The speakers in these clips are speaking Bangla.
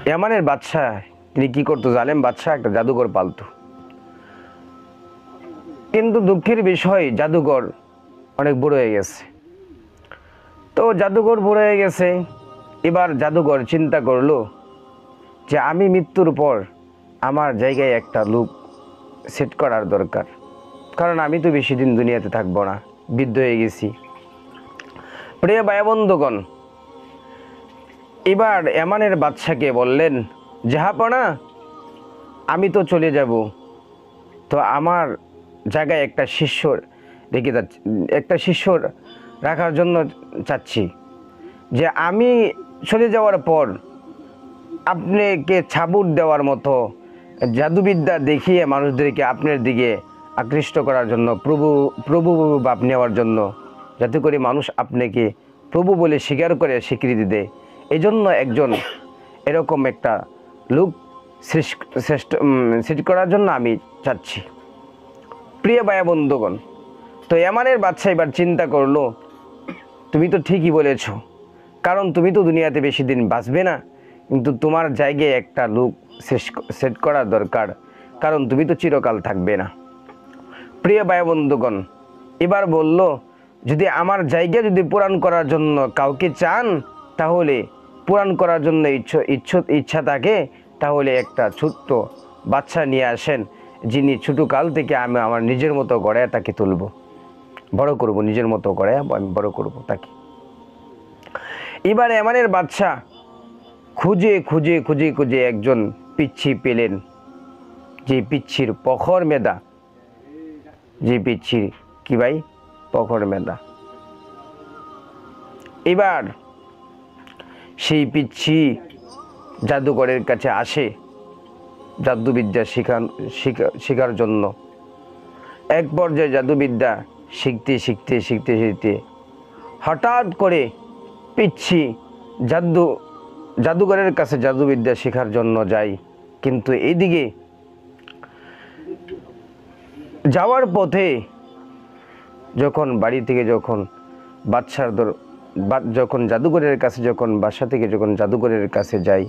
ইয়ামানের বাদশাহ তিনি কি করতো, জালেম বাদশাহ একটা জাদুঘর পালতো। কিন্তু দুঃখের বিষয় জাদুঘর অনেক বড় হয়ে গেছে। তো জাদুঘর বড় হয়ে গেছে, এবার জাদুঘর চিন্তা করলো যে আমি মৃত্যুর পর আমার জায়গায় একটা লোক সেট করার দরকার, কারণ আমি তো বেশি দিন দুনিয়াতে থাকবো না, বৃদ্ধ হয়ে গেছি। প্রিয় ভাই বন্ধুগণ, এবার ইয়ামানের বাদশাকে বললেন, জাহাপনা আমি তো চলে যাব, তো আমার জায়গায় একটা শিষ্য রেখে যাচ্ছি, একটা শিষ্য রাখার জন্য চাচ্ছি, যে আমি চলে যাওয়ার পর আপনাকে ছাবুট দেওয়ার মতো জাদুবিদ্যা দেখিয়ে মানুষদেরকে আপনার দিকে আকৃষ্ট করার জন্য, প্রভু প্রভু ভাব নেওয়ার জন্য, যাতে করে মানুষ আপনাকে প্রভু বলে স্বীকার করে স্বীকৃতি দেয়। এই জন্য একজন এরকম একটা লোক সৃষ্টি করার জন্য আমি চাচ্ছি। প্রিয় ভাই বন্ধুগণ, তো ইয়ামানের বাদশা এবার চিন্তা করলো, তুমি তো ঠিকই বলেছ, কারণ তুমি তো দুনিয়াতে বেশি দিন বাঁচবে না, কিন্তু তোমার জায়গায় একটা লোক সেট করা দরকার, কারণ তুমি তো চিরকাল থাকবে না। প্রিয় ভাই বন্ধুগণ, এবার বলল, যদি আমার জায়গা যদি পূরণ করার জন্য কাউকে চান, তাহলে পূরণ করার জন্য ইচ্ছা থাকে, তাহলে একটা ছোট্ট বাচ্চা নিয়ে আসেন, যিনি ছোটো কাল থেকে আমি আমার নিজের মতো গড়ায় তাকে তুলব, বড় করব, নিজের মতো গড়ায় আমি বড় করব তাকে। এবার ইয়ামানের বাদশা খুঁজে খুঁজে খুঁজে খুঁজে একজন পিচ্ছি পেলেন, যে পিচ্ছির প্রখর মেধা, যে পিচ্ছির কি ভাই প্রখর মেধা। এবার সেই পিচ্ছি জাদুঘরের কাছে আসে জাদুবিদ্যা শেখার জন্য। এক পর্যায়ে জাদুবিদ্যা শিখতে শিখতে শিখতে শিখতে হঠাৎ করে পিচ্ছি জাদুঘরের কাছে জাদুবিদ্যা শেখার জন্য যায়। কিন্তু এইদিকে যাওয়ার পথে যখন বাড়ি থেকে যখন যখন জাদুঘরের কাছে যখন বাসা থেকে যখন জাদুঘরের কাছে যাই,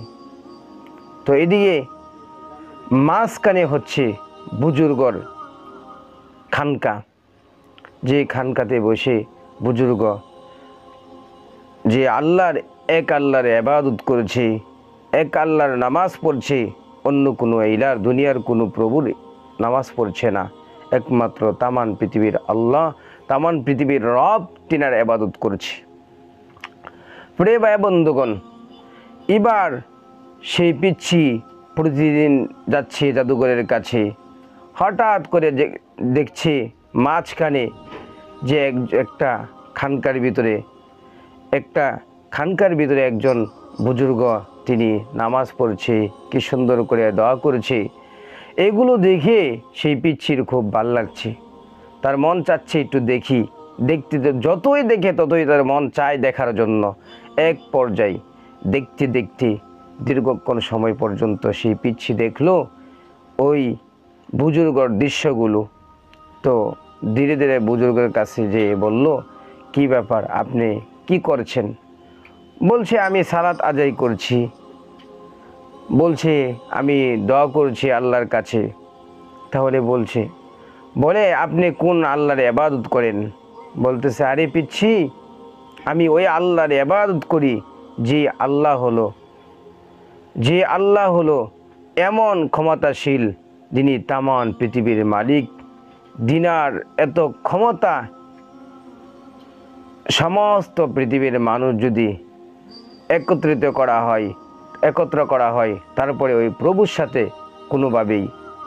তো এদিকে মাঝখানে হচ্ছে বুজুর্গর খানকা, যে খানকাতে বসে বুজুর্গ যে এক আল্লাহর ইবাদত করছে, এক আল্লাহর নামাজ পড়ছে, অন্য কোনো ইলার দুনিয়ার কোনো প্রভুর নামাজ পড়ছে না, একমাত্র তামান পৃথিবীর আল্লাহ, তামান পৃথিবীর রব, তিনার ইবাদত করছে। প্রিয় ভাই বন্ধুগণ, এবার সেই পিচ্ছি প্রতিদিন যাচ্ছে জাদুঘরের কাছে, হঠাৎ করে দেখছে মাঝখানে যে একটা খানকার ভিতরে একজন বুজুর্গ তিনি নামাজ পড়ছে, কি সুন্দর করে দোয়া করছে। এগুলো দেখে সেই পিচ্ছির খুব ভাল লাগছে, তার মন চাচ্ছে একটু দেখতে যতই দেখে ততই তার মন চায় দেখার জন্য। এক পর্যায়ে দেখতে দেখতে দীর্ঘক্ষণ সময় পর্যন্ত সেই পিচ্ছি দেখলো ওই বুজুর্গর দৃশ্যগুলো। তো ধীরে ধীরে বুজুর্গের কাছে যেয়ে বলল, কি ব্যাপার, আপনি কি করছেন? বলছে, আমি সালাত আদায় করছি। বলছে, আমি দোয়া করছি আল্লাহর কাছে। তাহলে বলে আপনি কোন আল্লাহর ইবাদত করেন? বলতেছে, আরে পিচ্ছি, আমি ওই আল্লাহর ইবাদত করি যে আল্লাহ হলো এমন ক্ষমতাশীল, যিনি তামান পৃথিবীর মালিক। দিনার এত ক্ষমতা, সমস্ত পৃথিবীর মানুষ যদি একত্র করা হয় তারপরে ওই প্রভুর সাথে কোনোভাবেই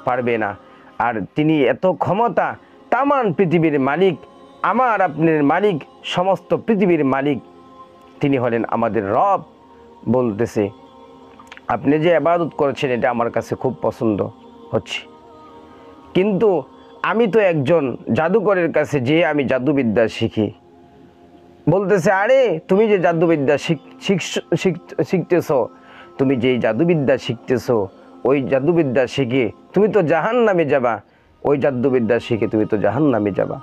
পারবে না। আর তিনি এত ক্ষমতা, তামান পৃথিবীর মালিক, আমার আপনার মালিক, সমস্ত পৃথিবীর মালিক, তিনি হলেন আমাদের রব। বলতেছে, আপনি যে ইবাদত করছেন এটা আমার কাছে খুব পছন্দ হচ্ছে, কিন্তু আমি তো একজন জাদুকরের কাছে যে আমি জাদুবিদ্যা শিখি। বলতেছে, আরে তুমি যে জাদুবিদ্যা শিখতেছ, তুমি যেই জাদুবিদ্যা শিখতেছ, ওই জাদুবিদ্যা শিখে তুমি তো জাহান্নামে যাবা, ওই জাদুবিদ্যা শিখে তুমি তো জাহান্নামে যাবা।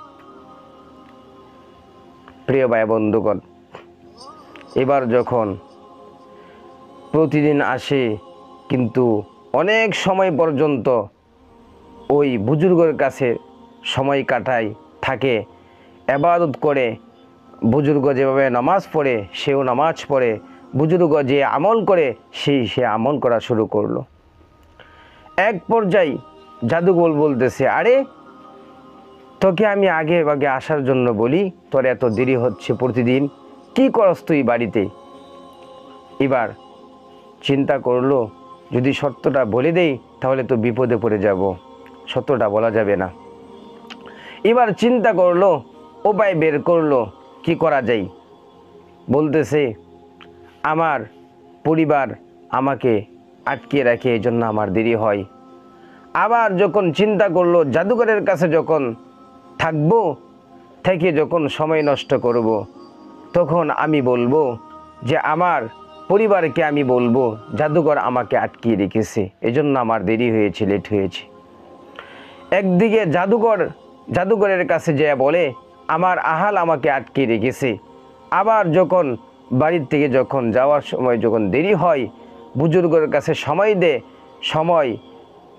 প্রিয় ভাই বন্ধুগণ, এবার যখন প্রতিদিন আসে কিন্তু অনেক সময় পর্যন্ত ওই বুজুর্গের কাছে সময় কাটায় থাকে, ইবাদত করে। বুজুর্গ যেভাবে নামাজ পড়ে সেও নামাজ পড়ে, বুজুর্গ যে আমল করে সে আমল করা শুরু করলো। এক পর্যায়ে জাদুকর বলতেছে, আরে তোকে আমি আগে আগে আসার জন্য বলি, তোর এত দেরি হচ্ছে প্রতিদিন, কি করস তুই বাড়িতে? এবার চিন্তা করলো, যদি সত্যটা বলে দেই তাহলে তো বিপদে পড়ে যাব, সত্যটা বলা যাবে না। এবার চিন্তা করলো, উপায় বের করলো, কি করা যায়। বলতেছে, আমার পরিবার আমাকে আটকিয়ে রাখে, এই জন্য আমার দেরি হয়। আবার যখন চিন্তা করলো জাদুকরের কাছে যখন থাকবো, থেকে যখন সময় নষ্ট করব, তখন আমি বলবো যে আমার পরিবারকে আমি বলবো জাদুকর আমাকে আটকিয়ে রেখেছে, এজন্য আমার দেরি হয়েছে, লেট হয়েছে। একদিকে জাদুকরের কাছে যেয়ে বলে আমার আহাল আমাকে আটকিয়ে রেখেছে। আবার যখন বাড়ির থেকে যখন যাওয়ার সময় যখন দেরি হয়, বুজুর্গের কাছে সময়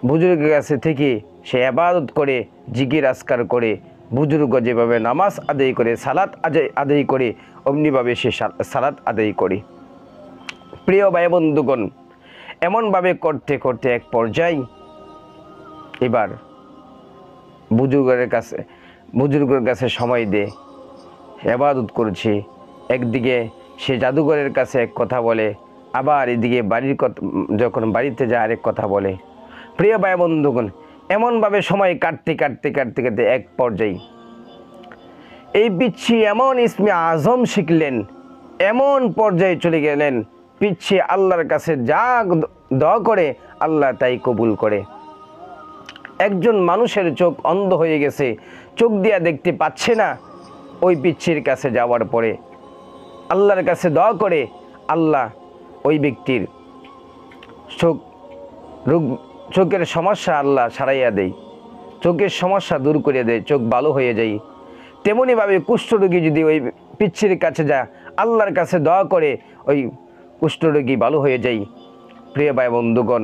বুজুর্গের কাছে থেকে সে ইবাদত করে, জিকির আজকার করে, বুজুর্গ যেভাবে নামাজ আদায় করে, সালাত আদায় করে, অমনিভাবে সে সালাত আদায় করে। প্রিয় ভাই বন্ধুগণ, এমনভাবে করতে করতে এক পর্যায়ে এবার বুজুর্গের কাছে সময় দে, ইবাদত করছে। একদিকে সে জাদুঘরের কাছে এক কথা বলে, আবার এদিকে যখন বাড়িতে যায় আরেক কথা বলে। প্রিয় ভাই বন্ধুগণ, এমনভাবে সময় কাটতে কাটতে কাটতে কাটতে এক পর্যায়ে এই পিচ্ছি এমন ইসমে আজম শিখলেন, এমন পর্যায়ে চলে গেলেন, পিচ্ছি আল্লাহর কাছে যা দোয়া করে আল্লাহ তাই কবুল করে। একজন মানুষের চোখ অন্ধ হয়ে গেছে, চোখ দিয়া দেখতে পাচ্ছে না, ওই পিচ্ছির কাছে যাওয়ার পরে আল্লাহর কাছে দোয়া করে আল্লাহ ওই ব্যক্তির চোখের সমস্যা আল্লাহ সারাইয়া দেয়, চোখের সমস্যা দূর করে দেয়, চোখ ভালো হয়ে যায়। তেমনিভাবে কুষ্ঠরোগী যদি ওই পিচ্ছির কাছে যায়, আল্লাহর কাছে দোয়া করে ওই কুষ্ঠরোগী ভালো হয়ে যায়। প্রিয় ভাই বন্ধুগণ,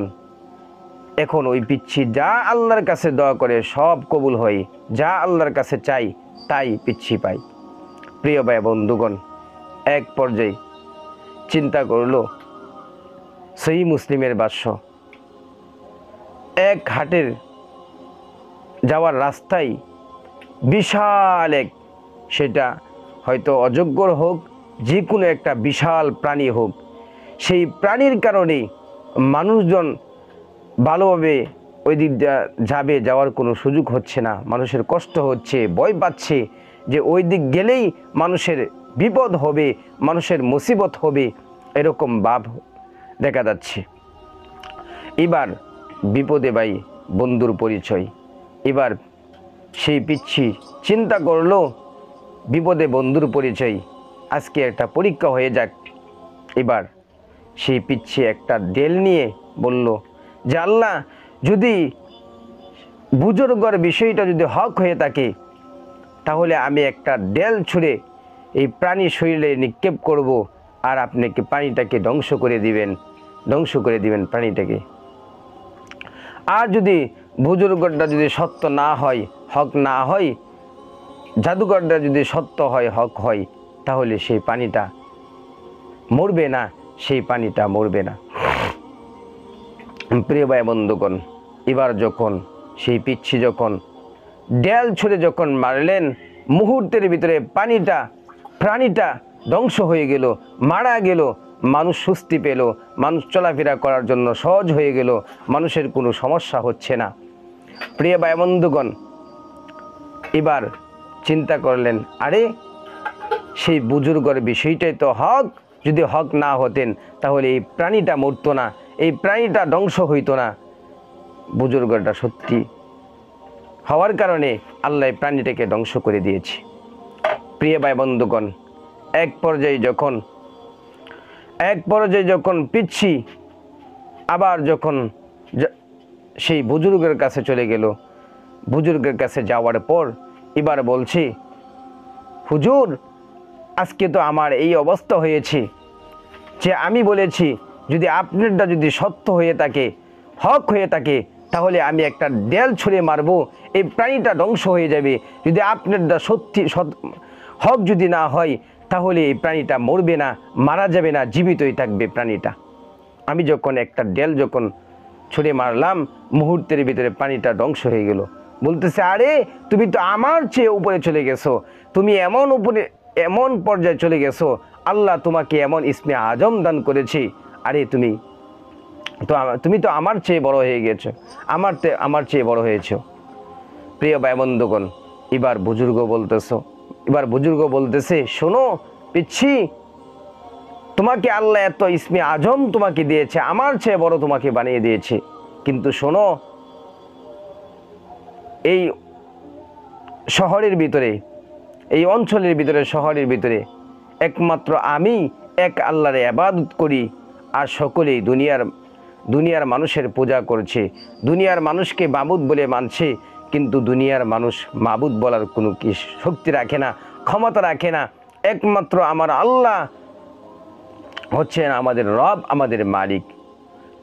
এখন ওই পিচ্ছি যা আল্লাহর কাছে দোয়া করে সব কবুল হয়, যা আল্লাহর কাছে চাই তাই পিচ্ছি পাই। প্রিয় ভাই বন্ধুগণ, এক পর্যায়ে চিন্তা করলো, সহিহ মুসলিমের ভাষ্য, এক হাটের যাওয়ার রাস্তায় বিশাল সেটা হয়তো অজগর হোক, যে কোনো একটা বিশাল প্রাণী হোক, সেই প্রাণীর কারণে মানুষজন ভালোভাবে ওই দিক যাওয়ার কোনো সুযোগ হচ্ছে না, মানুষের কষ্ট হচ্ছে, ভয় পাচ্ছে যে ওই দিক গেলেই মানুষের বিপদ হবে, মানুষের মুসিবত হবে, এরকম ভাব দেখা যাচ্ছে। এবার বিপদে ভাই বন্ধুর পরিচয়। এবার সেই পিচ্ছি চিন্তা করলো, বিপদে বন্ধুর পরিচয়, আজকে একটা পরীক্ষা হয়ে যাক। এবার সেই পিচ্ছি একটা ডেল নিয়ে বলল যে আল্লাহ, যদি বুজুর্গর বিষয়টা যদি হক হয়ে থাকে, তাহলে আমি একটা ডেল ছুঁড়ে এই প্রাণীর শরীরে নিক্ষেপ করব, আর আপনি কি প্রাণীটাকে ধ্বংস করে দিবেন প্রাণীটাকে। আর যদি বুজুর্গটা যদি সত্য না হয়, হক না হয়, জাদুঘরটা যদি সত্য হয়, হক হয়, তাহলে সেই প্রাণীটা মরবে না, প্রিয় ভাই বন্ধুগণ, এবার যখন সেই পিচ্ছি যখন ডেল ছুঁড়ে যখন মারলেন, মুহূর্তের ভিতরে প্রাণীটা ধ্বংস হয়ে গেল, মারা গেল। মানুষ স্বস্তি পেল, মানুষ চলাফেরা করার জন্য সহজ হয়ে গেল, মানুষের কোনো সমস্যা হচ্ছে না। প্রিয় ভাই বন্ধুগণ, এবার চিন্তা করলেন, আরে সেই বুজুর্গের বিষয়টাই তো হক, যদি হক না হতেন তাহলে এই প্রাণীটা মরতো না, এই প্রাণীটা ধ্বংস হইতো না। বুজুর্গটা সত্যি হওয়ার কারণে আল্লাহ প্রাণীটাকে ধ্বংস করে দিয়েছে। প্রিয় ভাই বন্ধুগণ, এক পর্যায়ে যখন পিচ্ছি আবার যখন সেই বুজুর্গের কাছে চলে গেল, বুজুর্গের কাছে যাওয়ার পর এবার বলছি, হুজুর, আজকে তো আমার এই অবস্থা হয়েছে যে আমি বলেছি যদি আপনারটা যদি সত্য হয়ে থাকে, হক হয়ে থাকে, তাহলে আমি একটা দেয়াল ছুঁড়ে মারবো, এই প্রাণীটা ধ্বংস হয়ে যাবে। যদি আপনারটা সত্যি হক যদি না হয়, তাহলে এই প্রাণীটা মরবে না, মারা যাবে না, জীবিতই থাকবে প্রাণীটা। আমি যখন একটা দেয়াল যখন ছুঁড়ে মারলাম, মুহূর্তের ভিতরে প্রাণীটা ধ্বংস হয়ে গেল। বলতেছে, আরে তুমি তো আমার চেয়ে উপরে চলে গেছো, তুমি এমন পর্যায়ে চলে গেছো, আল্লাহ তোমাকে এমন ইসমে আজম দান করেছি। আরে তুমি তো আমার চেয়ে বড় হয়ে গেছো, আমার চেয়ে বড় হয়েছো। প্রিয় ভাই বন্ধুগণ, এবার বুজুর্গ বলতেছে, শোনো পিচ্ছি, তোমাকে আল্লাহ এত ইসমে আজম তোমাকে দিয়েছে, আমার চেয়ে বড় তোমাকে বানিয়ে দিয়েছে, কিন্তু শোনো, এই শহরের ভিতরে, এই অঞ্চলের ভিতরে, শহরের ভিতরে একমাত্র আমি এক আল্লাহর ইবাদত করি, আর সকলেই দুনিয়ার মানুষের পূজা করছে, দুনিয়ার মানুষকে মাবুদ বলে মানছে, কিন্তু দুনিয়ার মানুষ মাবুদ বলার কোনো কি শক্তি রাখে না, ক্ষমতা রাখে না। একমাত্র আমার আল্লাহ হচ্ছেন আমাদের রব, আমাদের মালিক।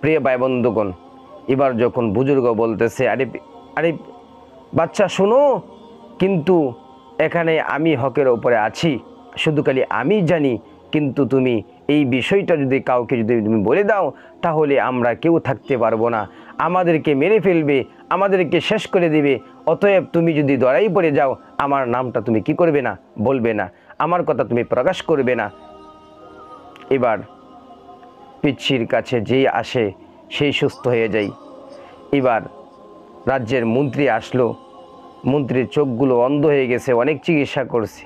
প্রিয় ভাই বন্ধুগণ, এবার যখন বুজুর্গ বলতেছে, আরে বাচ্চা শোনো, কিন্তু এখানে আমি হকের উপরে আছি, শুধু খালি আমি জানি, কিন্তু তুমি এই বিষয়টা যদি কাউকে যদি তুমি বলে দাও, তাহলে আমরা কেউ থাকতে পারবো না, আমাদেরকে মেরে ফেলবে, আমাদেরকে শেষ করে দিবে। অতএব তুমি যদি ধরাই পড়ে যাও, আমার নামটা তুমি কি করবে না, বলবে না, আমার কথা তুমি প্রকাশ করবে না। এবার পিচ্ছির কাছে যেই আসে সেই সুস্থ হয়ে যায়। এবার রাজ্যের মন্ত্রী আসলো, মন্ত্রীর চোখগুলো অন্ধ হয়ে গেছে, অনেক চিকিৎসা করছে,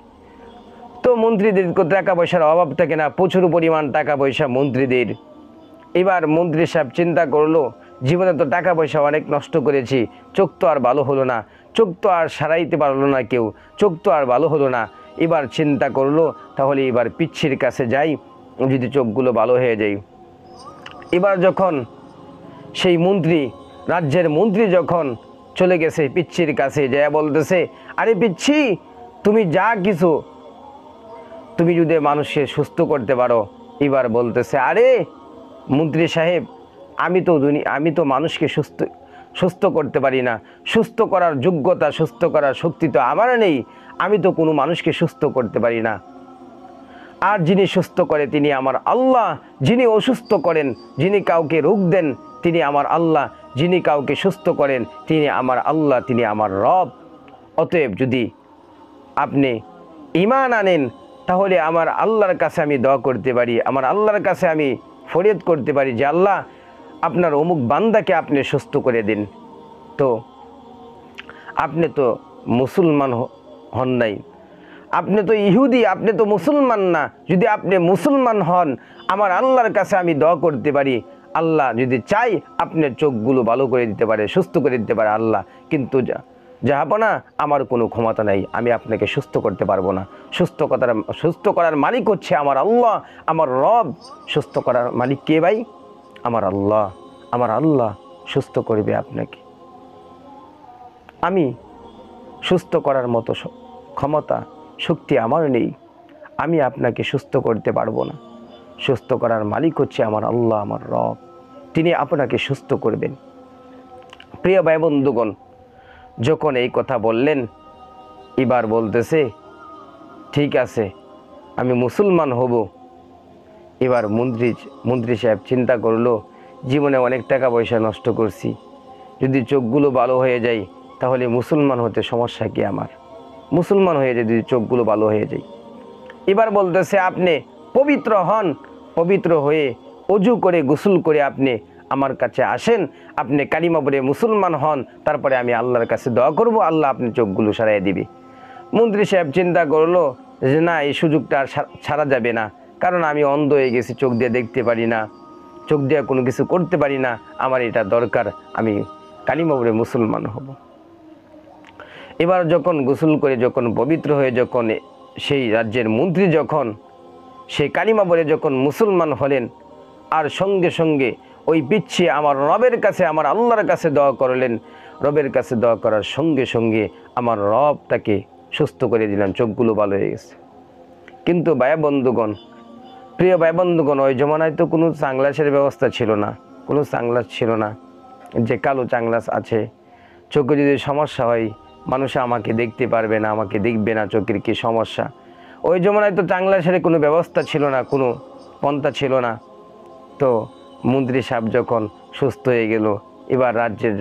তো মন্ত্রীদের টাকা পয়সার অভাব থাকে না, প্রচুর পরিমাণ টাকা পয়সা মন্ত্রীদের। এবার মন্ত্রী সাহেব চিন্তা করলো, জীবনে তো টাকা পয়সা অনেক নষ্ট করেছি, চোখ তো আর ভালো হলো না, চোখ তো আর সারাইতে পারলো না কেউ, চোখ তো আর ভালো হলো না। এবার চিন্তা করলো, তাহলে এবার পিচ্ছির কাছে যাই, যদি চোখগুলো ভালো হয়ে যায়। এবার যখন সেই রাজ্যের মন্ত্রী যখন চলে গেছে পিচ্ছির কাছে, যা বলতেছে, আরে পিচ্ছি, তুমি যা কিছু তুমি যদি মানুষকে সুস্থ করতে পারো। এবার বলতেছে, আরে মন্ত্রী সাহেব, আমি তো মানুষকে সুস্থ করতে পারি না, সুস্থ করার যোগ্যতা, সুস্থ করার শক্তি তো আমার নেই, আমি তো কোনো মানুষকে সুস্থ করতে পারি না। আর যিনি সুস্থ করে তিনি আমার আল্লাহ, যিনি অসুস্থ করেন, যিনি কাউকে রোগ দেন তিনি আমার আল্লাহ, যিনি কাউকে সুস্থ করেন তিনি আমার আল্লাহ, তিনি আমার রব। অতএব যদি আপনি ঈমান আনেন, তাহলে আমার আল্লাহর কাছে আমি দোয়া করতে পারি, আমার আল্লাহর কাছে আমি ফরিয়াদ করতে পারি যে আল্লাহ, আপনার অমুক বান্দাকে আপনি সুস্থ করে দিন। তো আপনি তো মুসলমান হন নাই, আপনি তো ইহুদি, আপনি তো মুসলমান না। যদি আপনি মুসলমান হন, আমার আল্লাহর কাছে আমি দোয়া করতে পারি, আল্লাহ যদি চাই আপনার চোখগুলো ভালো করে দিতে পারে, সুস্থ করে দিতে পারে আল্লাহ, কিন্তু জাহাপনা আমার কোনো ক্ষমতা নেই, আমি আপনাকে সুস্থ করতে পারবো না। সুস্থ করার মালিক হচ্ছে আমার আল্লাহ, আমার রব। সুস্থ করার মালিক কে ভাই? আমার আল্লাহ। আমার আল্লাহ সুস্থ করবে আপনাকে, আমি সুস্থ করার মতো ক্ষমতা, শক্তি আমার নেই, আমি আপনাকে সুস্থ করতে পারবো না। সুস্থ করার মালিক হচ্ছে আমার আল্লাহ, আমার রব, তিনি আপনাকে সুস্থ করবেন। প্রিয় ভাই বন্ধুগণ, যখন এই কথা বললেন, এবার বলতেছে, ঠিক আছে, আমি মুসলমান হব। এবার মন্ত্রী সাহেব চিন্তা করলো, জীবনে অনেক টাকা পয়সা নষ্ট করছি, যদি চোখগুলো ভালো হয়ে যায়, তাহলে মুসলমান হতে সমস্যা কি আমার? মুসলমান হয়ে যায়, যদি চোখগুলো ভালো হয়ে যায়। এবার বলতেছে, আপনি পবিত্র হন, পবিত্র হয়ে অজু করে গোসল করে আপনি আমার কাছে আসেন, আপনি কালিমা পড়ে মুসলমান হন, তারপরে আমি আল্লাহর কাছে দোয়া করব, আল্লাহ আপনি চোখগুলো সারাই দিবে। মন্ত্রী সাহেব চিন্তা করলো যে না, এই সুযোগটা আর ছাড়া যাবে না, কারণ আমি অন্ধ হয়ে গেছি, চোখ দিয়ে দেখতে পারি না, চোখ দিয়ে কোনো কিছু করতে পারি না, আমার এটা দরকার, আমি কালিমা পড়ে মুসলমান হব। এবার যখন গোসল করে, যখন পবিত্র হয়ে, যখন সেই রাজ্যের মন্ত্রী যখন সেই কালিমা পড়ে যখন মুসলমান হলেন, আর সঙ্গে সঙ্গে ওই পিচ্ছি আমার রবের কাছে, আমার আল্লাহর কাছে দোয়া করলেন। রবের কাছে দোয়া করার সঙ্গে সঙ্গে আমার রব তাকে সুস্থ করে দিলেন, চোখগুলো ভালো হয়ে গেছে। কিন্তু ভাই বন্ধুগণ, প্রিয় ভাই বন্ধুগণ, ওই জমানায় তো কোনো সানগ্লাসের ব্যবস্থা ছিল না, কোনো সানগ্লাস ছিল না। যে কালো সানগ্লাস আছে, চোখে যদি সমস্যা হয় মানুষ আমাকে দেখতে পারবে না, আমাকে দেখবে না, চোখের কি সমস্যা। ওই জমানায় তো সানগ্লাসের কোনো ব্যবস্থা ছিল না, কোনো পন্থা ছিল না। তো মন্ত্রী সাহেব যখন সুস্থ হয়ে গেল, এবার রাজ্যের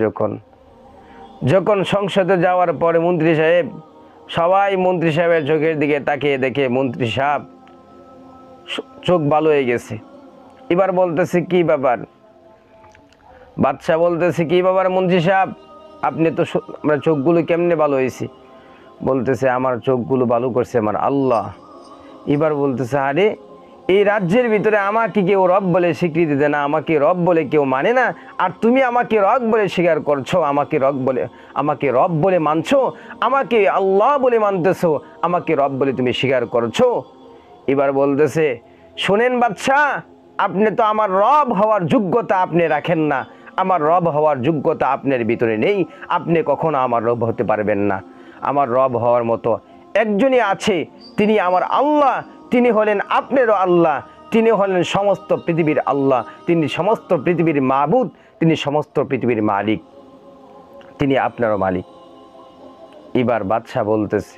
যখন সংসদে যাওয়ার পরে মন্ত্রী সাহেব, সবাই মন্ত্রী সাহেবের চোখের দিকে তাকিয়ে দেখে মন্ত্রী সাহেব চোখ ভালো হয়ে গেছে। এবার বলতেছে কি ব্যাপার, বাদশাহ বলতেছে কি ব্যাপার মন্ত্রী সাহেব, আপনি তো আমার চোখগুলো কেমনে ভালো হয়েছে? বলতেছে আমার চোখগুলো ভালো করছে আমার আল্লাহ। এবার বলতেছে আরে এই রাজ্যের ভিতরে আমাকে কেউ রব বলে স্বীকৃতি দেয় না, আমাকে রব বলে কেউ মানে না, আর তুমি আমাকে রব বলে স্বীকার করছো, আমাকে রব বলে মানছো, আমাকে আল্লাহ বলে মানতেছো, আমাকে রব বলে তুমি স্বীকার করছো। এবার বলতেছে শোনেন বাদশাহ, আপনি তো আমার রব হওয়ার যোগ্যতা আপনি রাখেন না, আমার রব হওয়ার যোগ্যতা আপনার ভিতরে নেই, আপনি কখনো আমার রব হতে পারবেন না। আমার রব হওয়ার মতো একজনই আছে, তিনি আমার আল্লাহ, তিনি হলেন আপনারও আল্লাহ, তিনি হলেন সমস্ত পৃথিবীর আল্লাহ, তিনি সমস্ত পৃথিবীর মাবুদ, তিনি সমস্ত পৃথিবীর মালিক, তিনি আপনারও মালিক। এবার বাদশাহ বলতেছে,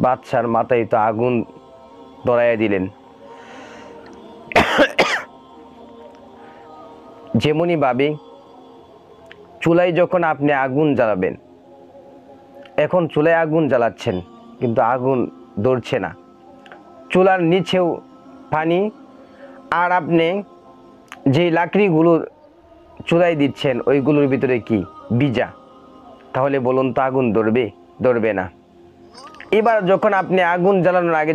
বাদশার মাথায় তো আগুন ধরাইয়া দিলেন। যেমনই ভাবে চুলায় যখন আপনি আগুন জ্বালাবেন, এখন চুলায় আগুন জ্বালাচ্ছেন কিন্তু আগুন ধরছে না, চুলার নিচেও পানি, আর আপনি যে লাকড়িগুলো চুলায় দিচ্ছেন ওইগুলোর ভিতরে কি ভিজা, তাহলে বলুন তো আগুন ধরবে না। এবার যখন আপনি আগুন জ্বালানোর আগে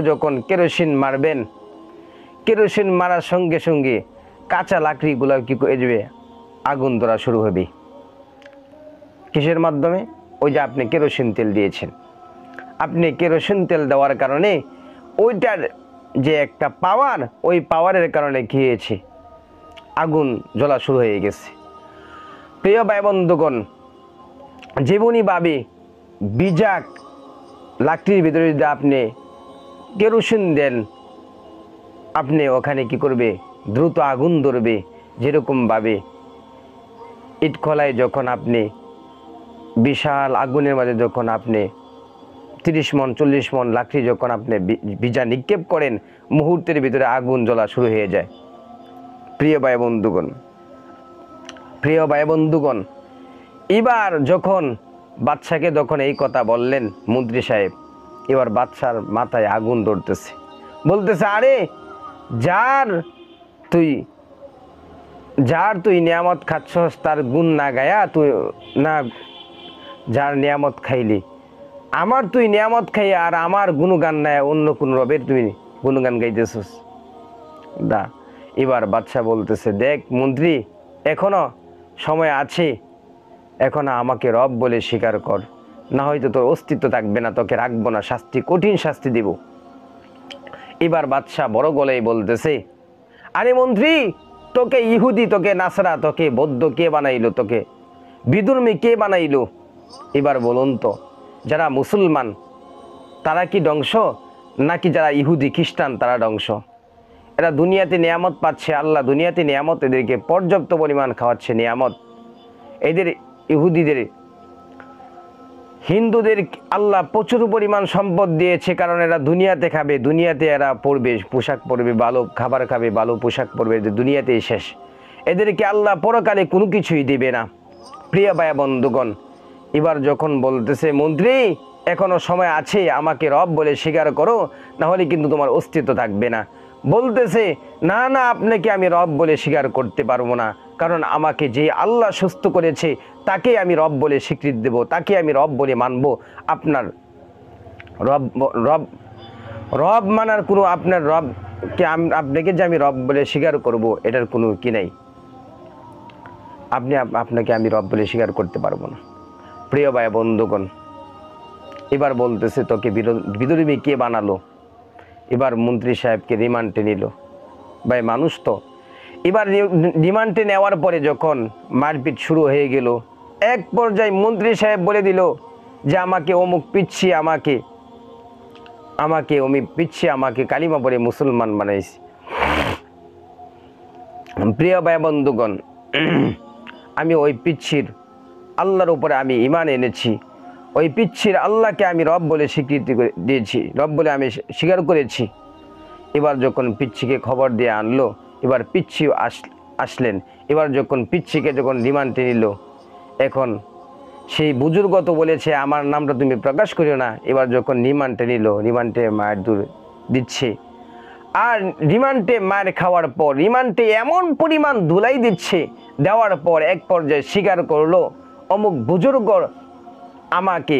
যখন কেরোসিন মারবেন, কেরোসিন মারার সঙ্গে সঙ্গে কাঁচা লাকড়িগুলো কি করে যাবে, আগুন ধরা শুরু হবে। কিসের মাধ্যমে? ওই যে আপনি কেরোসিন তেল দিয়েছেন, আপনি কেরোসিন তেল দেওয়ার কারণে ওইটার যে একটা পাওয়ার, ওই পাওয়ারের কারণে কি হয়েছে, আগুন জ্বলা শুরু হয়ে গেছে। প্রিয় ভাই বন্ধুগণ, যেমনই ভাবে বিজাক লাকড়ির ভিতরে যদি আপনি কেরোসিন দেন, আপনি ওখানে কি করবে, দ্রুত আগুন ধরবে। যেরকমভাবে ইটখলায় যখন আপনি বিশাল আগুনের মাঝে যখন আপনি 30 মণ 40 মণ লাকড়ি যখন আপনি ভিজা নিক্ষেপ করেন, মুহূর্তের ভিতরে আগুন জ্বলা শুরু হয়ে যায়। প্রিয় ভাই বন্ধুগণ, এবার যখন বাদশাকে এই কথা বললেন মন্ত্রী সাহেব, এবার বাদশার মাথায় আগুন ধরতেছে, বলতেছে আরে যার তুই নিয়ামত খাচ্ছস তার গুণ না গায়া তুই না, যার নিয়ামত খাইলি, আমার তুই নিয়ামত খাইয়া আর আমার গুণগান নাই, অন্য কোন রবের তুই গুণগান গাইতেছস দা। এবার বাদশাহ বলতেছে দেখ মন্ত্রী, এখনো সময় আছে, এখনো আমাকে রব বলে স্বীকার কর, না হয়তো তোর অস্তিত্ব থাকবে না, তোকে রাখবো না, কঠিন শাস্তি দিব। এবার বাদশাহ বড় গলায় বলতেছে আরে মন্ত্রী, তোকে ইহুদি, তোকে নাসরা, তোকে বৌদ্ধ কে বানাইলো, তোকে বিধর্মী কে বানাইলো? এবার বলুন তো, যারা মুসলমান তারা কি ধ্বংস, নাকি যারা ইহুদি খ্রিস্টান তারা ধ্বংস? এরা দুনিয়াতে নিয়ামত পাচ্ছে, আল্লাহ দুনিয়াতে নিয়ামত এদেরকে পর্যাপ্ত পরিমাণ খাওয়াচ্ছে নিয়ামত। এদের ইহুদিদের, হিন্দুদের আল্লাহ প্রচুর পরিমাণ সম্পদ দিয়েছে, কারণ এরা দুনিয়াতে খাবে, দুনিয়াতে এরা পরবে, পোশাক পরবে, ভালো খাবার খাবে, ভালো পোশাক পরবে, দুনিয়াতেই শেষ। এদেরকে আল্লাহ পরকালে কোনো কিছুই দিবে না। প্রিয় ভাই বন্ধুগণ, এবার যখন বলতেছে মন্ত্রী এখনো সময় আছে, আমাকে রব বলে স্বীকার করো, না হলে কিন্তু তোমার অস্তিত্ব থাকবে না। বলতেছে না, আপনাকে আমি রব বলে স্বীকার করতে পারবো না, কারণ আমাকে যে আল্লাহ সুস্থ করেছে তাকে আমি রব বলে স্বীকৃতি দেব, তাকে আমি রব বলে মানব। আপনার রব মানার কোনো, আপনার রবকে আপনাকে যে আমি রব বলে স্বীকার করব, এটার কোনো কি নাই, আপনাকে আমি রব বলে স্বীকার করতে পারবো না। প্রিয় ভাই বন্ধুগণ, এবার বলতেছে তোকে বিধর্মী কে বানালো? এবার মন্ত্রী সাহেবকে রিমান্ডে নিল। ভাই মানুষ তো, এবার রিমান্ডে নেওয়ার পরে যখন মারপিট শুরু হয়ে গেল, এক পর্যায়ে মন্ত্রী সাহেব বলে দিল যে আমাকে অমুক পিচ্ছি আমাকে আমাকে ওমি পিচ্ছি আমাকে কালিমা পড়ে মুসলমান বানাইছে। প্রিয় ভাই বন্ধুগণ, আমি ওই পিচ্ছির আল্লাহর উপরে আমি ঈমান এনেছি। ওই পিচ্ছির আল্লাহকে আমি রব বলে স্বীকৃতি দিয়েছি, রব বলে আমি স্বীকার করেছি। এবার যখন পিচ্ছিকে খবর দিয়ে আনলো, এবার পিচ্ছি আসলেন। এবার যখন পিচ্ছিকে যখন রিমান্ডে নিল, এখন সেই বুজুর্গ তো বলেছে আমার নামটা তুমি প্রকাশ করিও না। এবার যখন রিমান্ডে নিল, রিমান্ডে মায়ের দূর দিচ্ছে, আর রিমান্ডে মায়ের খাওয়ার পর রিমান্ডে এমন পরিমাণ ধুলাই দিচ্ছে, দেওয়ার পর এক পর্যায়ে স্বীকার করলো অমুক বুজুর্গ আমাকে,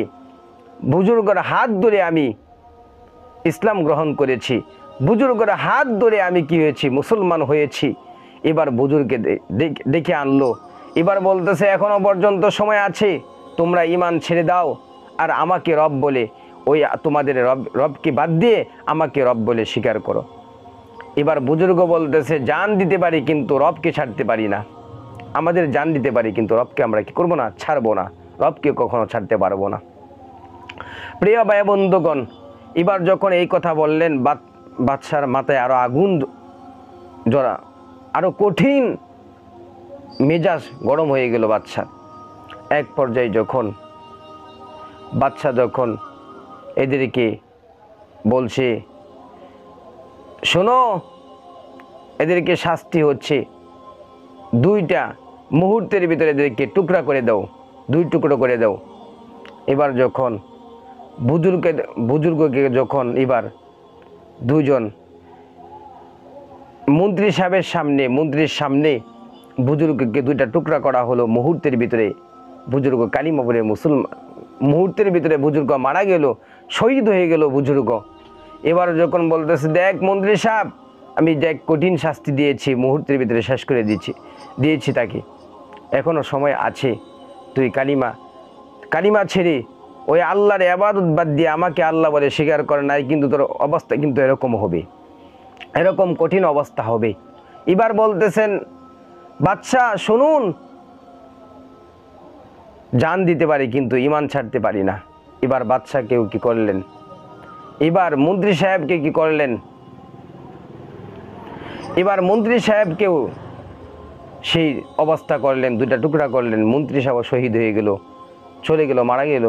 বুজুর্গর হাত ধরে আমি ইসলাম গ্রহণ করেছি, বুজুর্গর হাত ধরে আমি কি হয়েছি, মুসলমান হয়েছি। এবার বুজুর্গকে ডেকে আনলো। এবার বলতেছে এখনো পর্যন্ত সময় আছে, তোমরা ঈমান ছেড়ে দাও আর আমাকে রব বলে, ওই তোমাদের রবকে বাদ দিয়ে আমাকে রব বলে স্বীকার করো। এবার বুজুর্গ বলতেছে জান দিতে পারি কিন্তু রবকে ছাড়তে পারি না। আমাদের জান দিতে পারি কিন্তু রবকে আমরা কি করবো না, ছাড়বো না, রবকে কখনো ছাড়তে পারবো না। প্রিয় ভাই বন্ধুগণ, এবার যখন এই কথা বললেন, বাদশার মাথায় আরো আগুন জ্বরা, আরো কঠিন মেজাজ গরম হয়ে গেল বাদশার। এক পর্যায়ে যখন বাদশা যখন এদেরকে বলছে শোনো, এদেরকে শাস্তি হচ্ছে, 2টা মুহূর্তের ভিতরে এদেরকে টুকরা করে দাও, 2 টুকরো করে দাও। এবার যখন বুজুর্গকে যখন এবার 2জন মন্ত্রীর সামনে বুজুর্গকে 2টা টুকরা করা হলো। মুহূর্তের ভিতরে বুজুর্গ কালিমা পড়ে মুসলমান, মুহূর্তের ভিতরে বুজুর্গ মারা গেল, শহীদ হয়ে গেল বুজুর্গ। এবার যখন বলতেছে দেখ মন্ত্রী সাহেব, আমি দেখ কঠিন শাস্তি দিয়েছি, মুহূর্তের ভিতরে শেষ করে দিয়েছি তাকে, এখনো সময় আছে, তুই কালিমা ছেড়ে ওই আল্লাহর ইবাদত বাদ দিয়ে আমাকে আল্লাহ বলে স্বীকার করে নাই, কিন্তু তোর অবস্থা কিন্তু এরকম হবে, এরকম কঠিন অবস্থা হবে। এবার বলতেছেন বাদশা শুনুন, জান দিতে পারি কিন্তু ঈমান ছাড়তে পারি না। এবার বাদশাকেও কি করলেন, এবার মন্ত্রী সাহেবকে কি করলেন, এবার মন্ত্রী সাহেবকেও সেই অবস্থা করলেন, 2টা টুকরা করলেন। মন্ত্রী সাহেব শহীদ হয়ে গেল, চলে গেল, মারা গেল।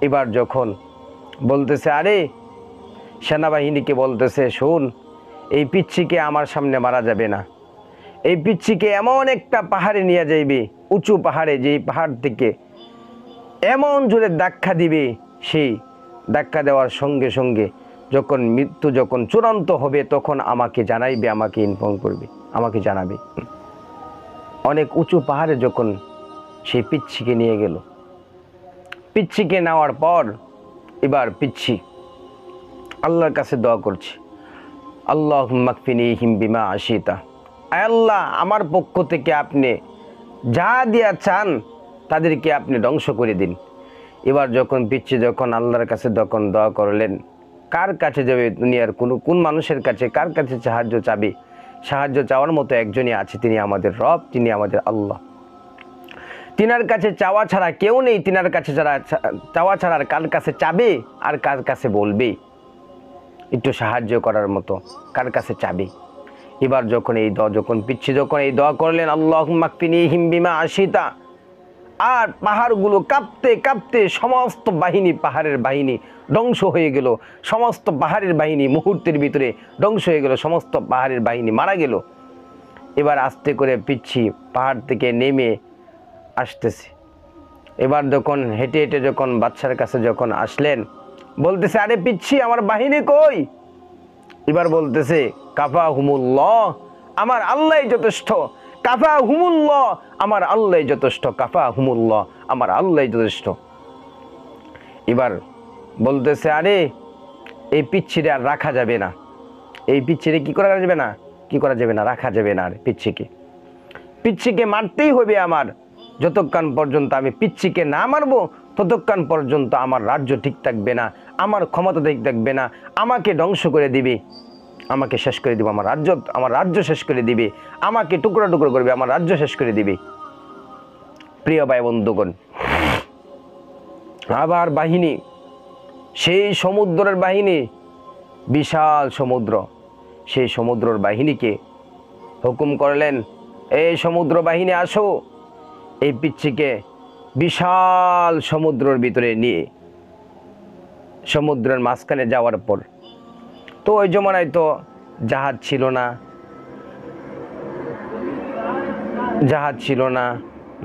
এবার যখন বলতেছে আরে সেনাবাহিনীকে বলতেছে শোন, এই পিচ্ছিকে আমার সামনে মারা যাবে না, এই পিচ্ছিকে এমন একটা পাহাড়ে নিয়ে যাইবে, উঁচু পাহাড়ে, যেই পাহাড় থেকে এমন জোরে ধাক্কা দিবে, সেই ধাক্কা দেওয়ার সঙ্গে সঙ্গে যখন মৃত্যু যখন চূড়ান্ত হবে তখন আমাকে জানাইবে, আমাকে ইনফর্ম করবে, আমাকে জানাবে। অনেক উঁচু পাহাড়ে যখন সেই পিচ্ছিকে নিয়ে গেল, পিচ্ছিকে নেওয়ার পর এবার পিচ্ছি আল্লাহর কাছে দোয়া করছে, আল্লাহুম্মা কফিনিহিম বিমা আশিতা, আল্লাহ আমার পক্ষ থেকে আপনি যা দিয়া চান তাদেরকে আপনি ধ্বংস করে দিন। এবার যখন পিচ্ছি যখন আল্লাহর কাছে তখন দোয়া করলেন, কার কাছে যাবে দুনিয়ার কোন মানুষের কাছে, কার কাছে সাহায্য চাবে, সাহায্য চাওয়ার মতো একজনই আছে, তিনি আমাদের রব, তিনি আমাদের আল্লাহ। তিনার কাছে চাওয়া ছাড়া কেউ নেই, তিনার কাছে যারা চাওয়া ছাড়া আর কার কাছে চাবে আর কার কাছে বলবে একটু সাহায্য করার মতো, কার কাছে চাবে। এবার যখন এই দোয়া, যখন পিচ্ছি যখন এই দোয়া করলেন আল্লাহুম্মা কফিনিহিম বিমা আশিতা, আর পাহাড়গুলো কাঁপতে কাঁপতে সমস্ত বাহিনী, পাহাড়ের বাহিনী ধ্বংস হয়ে গেল, সমস্ত পাহাড়ের বাহিনী মুহূর্তের ভিতরে ধ্বংস হয়ে গেল, সমস্ত পাহাড়ের বাহিনী মারা গেল। এবার আস্তে করে পিচ্ছি পাহাড় থেকে নেমে আসতেছে। এবার যখন হেঁটে হেঁটে যখন বাদশার কাছে যখন আসলেন, বলতেছে আরে পিচ্ছি আমার বাহিনী কই? এবার বলতেছে কাফাহুমুল্লাহ, আমার আল্লাহ যথেষ্ট, কাফাহুমুল্লাহ, আমার আল্লাহ যথেষ্ট, কাফাহুমুল্লাহ, আমার আল্লাহ যথেষ্ট। এবার বলতেছে আরে এই পিচ্ছিরে আর রাখা যাবে না, এই পিচ্ছিরে কি করা যাবে না, কি করা যাবে না, রাখা যাবে না। আর পিচ্ছিকে মারতেই হবে আমার, যতক্ষণ পর্যন্ত আমি পিচ্ছিকে না মারবো ততক্ষণ পর্যন্ত আমার রাজ্য ঠিক থাকবে না, আমার ক্ষমতা ঠিক থাকবে না, আমাকে ধ্বংস করে দিবে, আমাকে শেষ করে দিবে, আমার রাজ্য শেষ করে দিবে, আমাকে টুকরো টুকরো করবে, আমার রাজ্য শেষ করে দিবে। প্রিয় ভাই বন্ধুগণ, আবার বাহিনী সেই সমুদ্রের বাহিনী, বিশাল সমুদ্র, সেই সমুদ্রের বাহিনীকে হুকুম করলেন, এই সমুদ্র বাহিনী আসো। এই পিচ্চিকে বিশাল সমুদ্রের ভিতরে নিয়ে সমুদ্রের মাঝখানে যাওয়ার পর, তো ওই জমানায় তো জাহাজ ছিল না,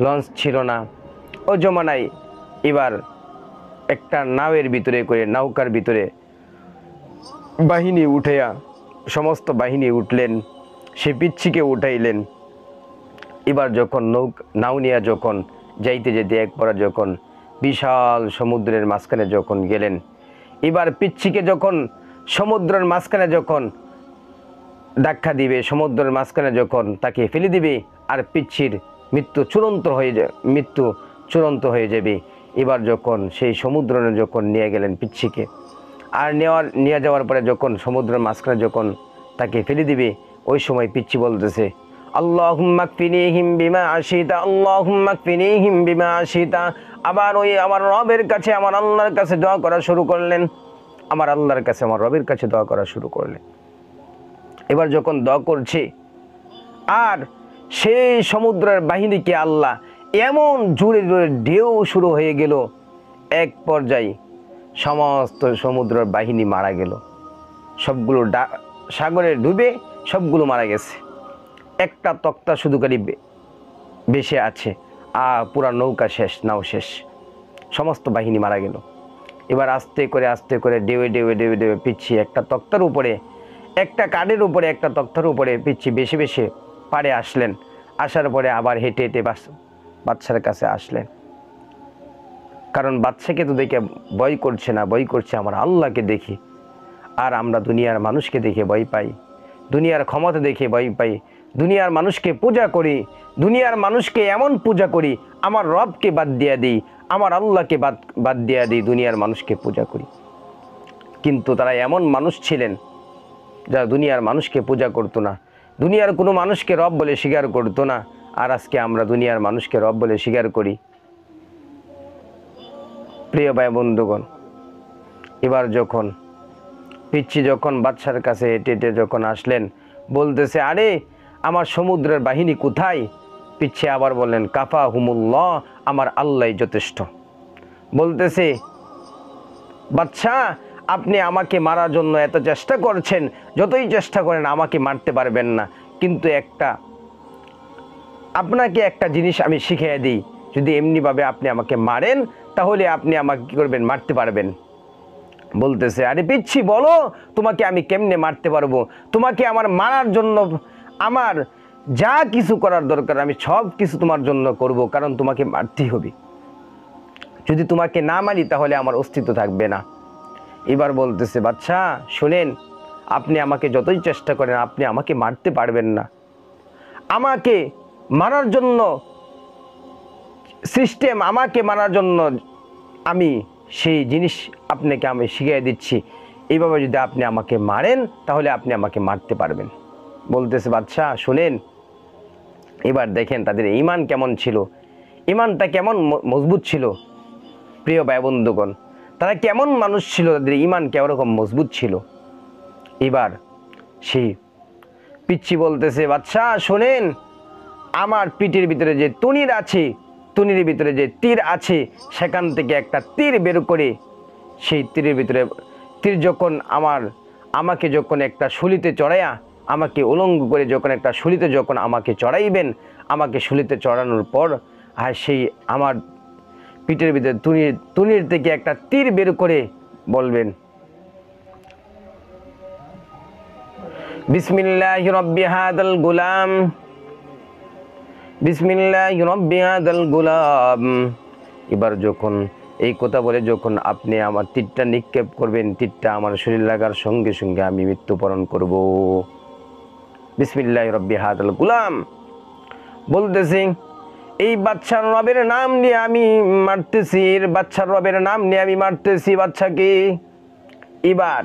লঞ্চ ছিল না। ওই জমানায় এবার একটা নাওয়ের ভিতরে করে, নৌকার ভিতরে বাহিনী উঠাইয়া, সমস্ত বাহিনী উঠলেন, সে পিচ্ছিকে উঠাইলেন। এবার যখন নাও নিয়া যখন যাইতে যেতে একবার যখন বিশাল সমুদ্রের মাঝখানে যখন গেলেন, এবার পিচ্ছিকে যখন সমুদ্রের মাঝখানে যখন ধাক্কা দিবে, সমুদ্রের মাঝখানে যখন তাকে ফেলে দিবে, আর পিচ্ছির মৃত্যু চূড়ান্ত হয়ে যাবে। এবার যখন সেই সমুদ্রে যখন নিয়ে গেলেন পিচ্ছিকে, আর নিয়ে যাওয়ার পরে যখন সমুদ্রের মাঝখানে যখন তাকে ফেলে দিবে, ওই সময় পিচ্ছি বলতেছে, আল্লাহুম্মা কফিনিহিম বিমা আশিতা, আল্লাহুম্মা কফিনিহিম বিমা আশিতা। আবার ওই আমার রবের কাছে, আমার আল্লাহর কাছে দোয়া করা শুরু করলেন, আমার আল্লাহর কাছে, আমার রবের কাছে দোয়া করা শুরু করলেন। এবার যখন দোয়া করছে, আর সেই সমুদ্রের বাহিনীকে আল্লাহ এমন জোরে জোরে ঢেউ শুরু হয়ে গেল, এক পর্যায়ে সমস্ত সমুদ্রের বাহিনী মারা গেল, সবগুলো সাগরে ডুবে সবগুলো মারা গেছে। একটা তক্তা শুধু খালি বেশি আছে, আর পুরা নৌকা শেষ, নাও শেষ, সমস্ত বাহিনী মারা গেল। এবার আস্তে করে ডেউে পিচ্ছি একটা তক্তার উপরে, একটা কাঠের উপরে, একটা তক্তার উপরে পিচ্ছি বেশি বেশি পাড়ে আসলেন। আসার পরে আবার হেঁটে হেঁটে বাচ্চার কাছে আসলেন, কারণ বাচ্চাকে তো দেখে ভয় করছে না, ভয় করছে আমার আল্লাহকে দেখি। আর আমরা দুনিয়ার মানুষকে দেখে ভয় পাই, দুনিয়ার ক্ষমতা দেখে ভয় পাই, দুনিয়ার মানুষকে পূজা করি, দুনিয়ার মানুষকে এমন পূজা করি, আমার রবকে বাদ দিয়া দিই, আমার আল্লাহকে বাদ দিয়া দিই, দুনিয়ার মানুষকে পূজা করি। কিন্তু তারা এমন মানুষ ছিলেন যারা দুনিয়ার মানুষকে পূজা করতো না, দুনিয়ার কোনো মানুষকে রব বলে স্বীকার করতো না। আর আজকে আমরা দুনিয়ার মানুষকে রব বলে স্বীকার করি। প্রিয় ভাই বন্ধুগণ, এবার যখন পিচ্ছি যখন বাদশার কাছে হেঁটে হেঁটে যখন আসলেন, বলতেছে, আরে আমার সমুদ্রের বাহিনী কোথায়? পিচ্ছি আবার বললেন, কাফা হুমুল্লাহ, আমার আল্লাহ যথেষ্ট। বলতেছে, বাদশা, আপনি আমাকে মারার জন্য এত চেষ্টা করছেন, যতই চেষ্টা করেন আমাকে মারতে পারবেন না। কিন্তু আপনাকে একটা জিনিস আমি শিখিয়ে দিই, যদি এমনিভাবে আপনি আমাকে মারেন, তাহলে আপনি আমাকে কী করবেন? মারতে পারবেন। বলতেছে, আরে পিচ্ছি, বলো তোমাকে আমি কেমনে মারতে পারবো? তোমাকে আমার মারার জন্য আমার যা কিছু করার দরকার আমি সব কিছু তোমার জন্য করব, কারণ তোমাকে মারতেই হবে। যদি তোমাকে না মারি তাহলে আমার অস্তিত্ব থাকবে না। এবার বলতেছে, বাদশা শুনেন, আপনি আমাকে যতই চেষ্টা করেন আপনি আমাকে মারতে পারবেন না। আমাকে মারার জন্য সিস্টেম, আমাকে মারার জন্য আমি সেই জিনিস আপনাকে আমি শিখিয়ে দিচ্ছি। এইভাবে যদি আপনি আমাকে মারেন তাহলে আপনি আমাকে মারতে পারবেন। বলতেছে, বাদশা শুনেন, এবার দেখেন তাদের ঈমান কেমন ছিল, ঈমানটা কেমন মজবুত ছিল। প্রিয় ভাই বন্ধুগণ, তারা কেমন মানুষ ছিল, তাদের ঈমান কেমন মজবুত ছিল। এবার সেই পিচ্ছি বলতেছে, বাদশা শোনেন, আমার পিঠের ভিতরে যে তুনির আছে, তুনির ভিতরে যে তীর আছে, সেখান থেকে একটা তীর বের করে, সেই তীরের ভিতরে তীর যখন আমাকে যখন একটা শুলিতে চড়াইয়া, আমাকে উলঙ্গ করে যখন একটা শুলিতে যখন আমাকে চড়াইবেন, আমাকে শুলিতে চড়ানোর পর আর সেই আমার পিঠের ভিতরে তুনির থেকে একটা তীর বের করে বলবেন, বিসমিল্লাহি রাব্বি হাদাল গুলাম, বিসমিল্লাহি রাব্বি হাদাল গুলাম। এবার যখন এই কথা বলে যখন আপনি আমার তীরটা নিক্ষেপ করবেন, তীরটা আমার শরীর লাগার সঙ্গে সঙ্গে আমি মৃত্যুবরণ করব। বিসমিল্লাহি রাব্বি হাদাল গুলাম। বলতেছি, এই বাদশার রবের নাম নিয়ে আমি মারতেছি, বাদশার রবের নাম নিয়ে আমি মারতেছি বাদশাকে। এবার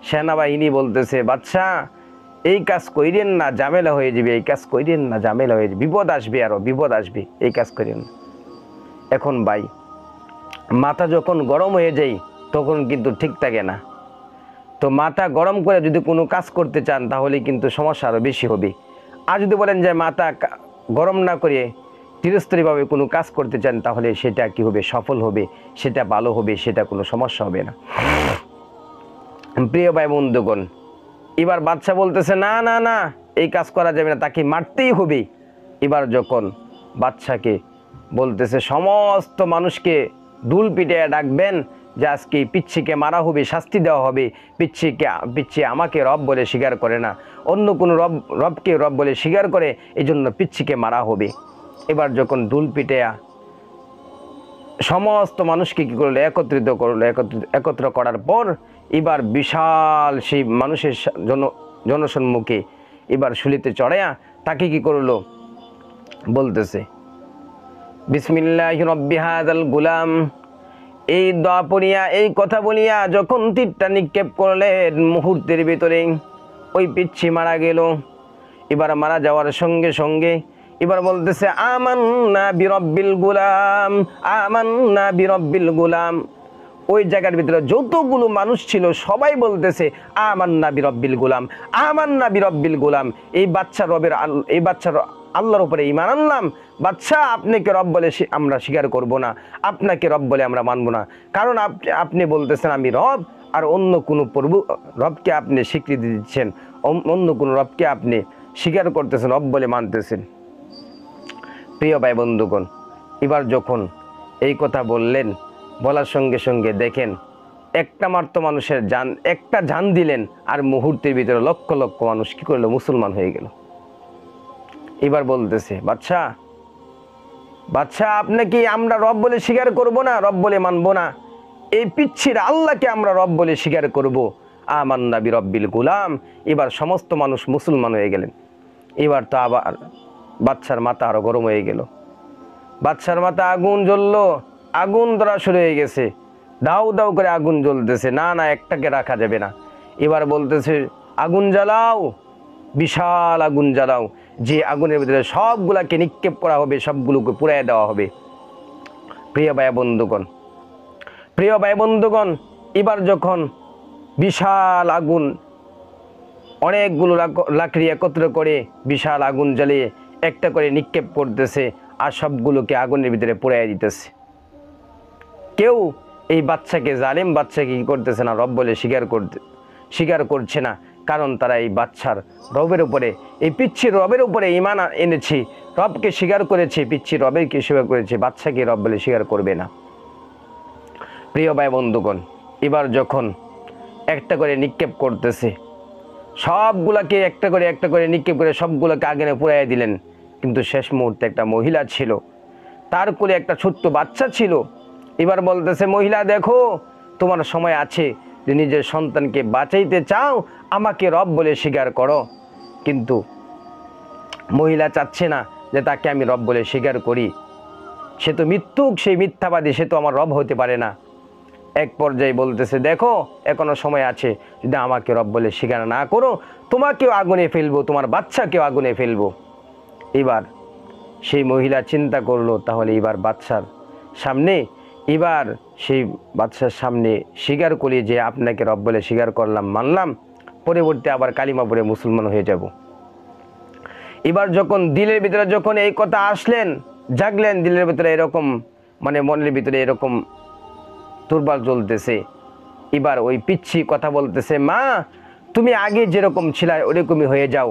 সেনাবাহিনী বলতেছে, বাদশা এই কাজ কইরেন না, ঝামেলা হয়ে যাবে, এই কাজ কইরেন না, ঝামেলা হয়ে যাবে, বিপদ আসবে, আরো বিপদ আসবে, এই কাজ করেন না। এখন ভাই মাথা যখন গরম হয়ে যায়, তখন কিন্তু ঠিক থাকে না। তো মাথা গরম করে যদি কোনো কাজ করতে চান তাহলে কিন্তু সমস্যা আরও বেশি হবে। আর যদি বলেন যে মাথা গরম না করে ধীরস্থিরভাবে কোনো কাজ করতে চান তাহলে সেটা কি হবে, সফল হবে, সেটা ভালো হবে, সেটা কোনো সমস্যা হবে না। প্রিয় ভাই বন্ধুগণ, এবার বাদশা বলতেছে না না না, এই কাজ করা যাবে না, তাকে মারতেই হবে। এবার যখন বাদশাকে বলতেছে সমস্ত মানুষকে ডুল পিটিয়ে ডাকবেন যে আজকে পিচ্ছিকে মারা হবে, শাস্তি দেওয়া হবে, পিচ্ছি আমাকে রব বলে স্বীকার করে না, অন্য কোনো রবকে রব বলে স্বীকার করে, এই জন্য পিচ্ছিকে মারা হবে। এবার যখন ডুল পিটিয়া সমস্ত মানুষকে কী করলো, একত্র করার পর এবার বিশাল সেই মানুষের জনসম্মুখে এবার শুলিতে চড়াইয়া তাকে কি করলো, বলতেছে বিসমিল্লাহি রব্বি হাযাল গুলাম। এই দোয়া পড়িয়া, এই কথা বলিয়া যখন তীরটা নিক্ষেপ করলেন, মুহূর্তের ভিতরে ওই পিচ্ছি মারা গেল। এবার মারা যাওয়ার সঙ্গে সঙ্গে এবার বলতেছে আমান্না বিরব্বিল গুলাম, আমান্না বিরব্বিল গুলাম। ওই জায়গার ভিতরে যতগুলো মানুষ ছিল সবাই বলতেছে আমান্না বিরব্বিল গুলাম, আমান্না বিরব্বিল গুলাম। এই বাচ্চার আল্লাহর উপরে ঈমান আনলাম। বাচ্চা আপনাকে রব বলে আমরা স্বীকার করব না, আপনাকে রব বলে আমরা মানব না, কারণ আপনি বলতেছেন আমি রব, আর অন্য কোনো রবকে আপনি স্বীকৃতি দিচ্ছেন, অন্য কোনো রবকে আপনি স্বীকার করতেছেন, রব বলে মানতেছেন। প্রিয় ভাই বন্ধুগণ, এবার যখন এই কথা বললেন, বলার সঙ্গে সঙ্গে দেখেন একটা মাত্র মানুষের একটা জান দিলেন, আর মুহূর্তের ভিতরে লক্ষ লক্ষ মানুষ কি করলো, মুসলমান হয়ে গেল। এবার বলতেছে বাদশা আপনাকে আমরা রব বলে স্বীকার করব না, রব বলে মানব না, এই পিচ্ছির আল্লাহকে আমরা রব বলে স্বীকার করব, আমান্না বিরব্বিল গুলাম। এবার সমস্ত মানুষ মুসলমান হয়ে গেলেন। এবার তো আবার বাদশার মাথা আরো গরম হয়ে গেল, বাদশার মাথা আগুন জ্বললো, আগুন ধরা শুরু হয়ে গেছে, দাউ দাউ করে আগুন জ্বলতেছে, না না একটাকে রাখা যাবে না। এবার বলতেছে আগুন জ্বালাও, বিশাল আগুন জ্বালাও, যে আগুনের ভিতরে সবগুলাকে নিক্ষেপ করা হবে, সবগুলোকে পুড়াইয়া দেওয়া হবে। প্রিয় ভাই বন্ধুগণ, এবার যখন বিশাল আগুন, অনেকগুলো লাকড়ি একত্র করে বিশাল আগুন জ্বালিয়ে একটা করে নিক্ষেপ করতেছে, আর সবগুলোকে আগুনের ভিতরে পুড়াইয়া দিতেছে। কেউ এই বাচ্চাকে, জালিম বাচ্চাকে কি করতেছে না, রব বলে স্বীকার করছে না, কারণ তারা এই বাচ্চার রবের উপরে, এই পিচ্ছির রবের উপরে ঈমান এনেছে, রবকে স্বীকার করেছে, পিচ্ছির রবেরকে স্বীকার করেছে, বাচ্চাকে রব বলে স্বীকার করবে না। প্রিয় ভাই বন্ধুগণ, এবার যখন একটা করে নিক্ষেপ করতেছে, সবগুলাকে একটা করে নিক্ষেপ করে সবগুলোকে আগুনে পুড়াইয়া দিলেন। কিন্তু শেষ মুহূর্তে একটা মহিলা ছিল, তার কোলে একটা ছোট্ট বাচ্চা ছিল। এবার বলতেছে মহিলা দেখো, তোমার সময় আছে, যে নিজের সন্তানকে বাঁচাইতে চাও আমাকে রব বলে স্বীকার করো। কিন্তু মহিলা চাচ্ছে না যে তাকে আমি রব বলে স্বীকার করি, সে তো মিথ্যুক, সেই মিথ্যাবাদী, সে তো আমার রব হতে পারে না। এক পর্যায়ে বলতেছে দেখো এখনো সময় আছে, যদি আমাকে রব বলে স্বীকার না করো তোমাকেও আগুনে ফেলবো, তোমার বাচ্চাকেও আগুনে ফেলবো। এবার সেই মহিলা চিন্তা করলো, তাহলে এবার বাচ্চার সামনে স্বীকার করি যে আপনাকে রব বলে স্বীকার করলাম, মানলাম, পরবর্তী আবার কালিমা পড়ে মুসলমান হয়ে যাব। এবার যখন দিলের ভিতরে যখন এই কথা আসলেন, জাগলেন, দিলের ভিতরে এরকম মনের ভিতরে এরকম দুর্বল চলতেছে। এবার ওই পিচ্ছি কথা বলতেছে মা তুমি আগে যেরকম ছিলা ওরকমই হয়ে যাও,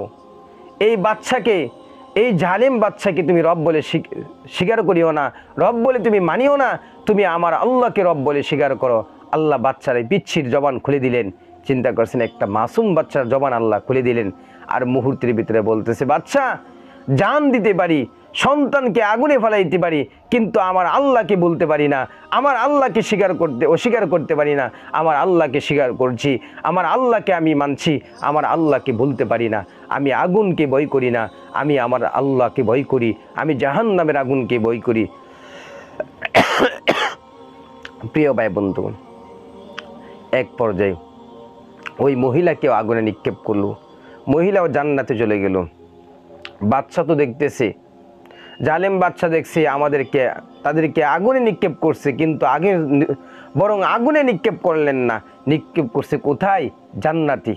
এই জালিম বাচ্চাকে তুমি রব বলে স্বীকার করিও না, রব বলে তুমি মানিও না, তুমি আমার আল্লাহকে রব বলে স্বীকার করো। আল্লাহ বাচ্চার এই পিচ্ছির জবান খুলে দিলেন। চিন্তা করছেন, একটা মাসুম বাচ্চার জবান আল্লাহ খুলে দিলেন। আর মুহূর্তের ভিতরে বলতেছে বাচ্চা জান দিতে পারি, সন্তানকে আগুনে ফেলাইতে পারি, কিন্তু আমার আল্লাহকে বলতে পারি না, আমার আল্লাহকে অস্বীকার করতে পারি না। আমার আল্লাহকে স্বীকার করছি, আমার আল্লাহকে আমি মানছি, আমার আল্লাহকে বলতে পারি না। আমি আগুনকে ভয় করি না, আমি আমার আল্লাহকে ভয় করি, আমি জাহান্নামের আগুনকে ভয় করি। প্রিয় ভাই বন্ধু, এক পর্যায়ে ওই মহিলাকেও আগুনে নিক্ষেপ করলো, মহিলাও জান্নাতে চলে গেল। বাচ্চা তো দেখতেছে, জালেম বাচ্চা দেখছে আমাদেরকে তাদেরকে আগুনে নিক্ষেপ করছে, কিন্তু বরং আগুনে নিক্ষেপ করলেন না, নিক্ষেপ করছে কোথায়? জান্নাতি।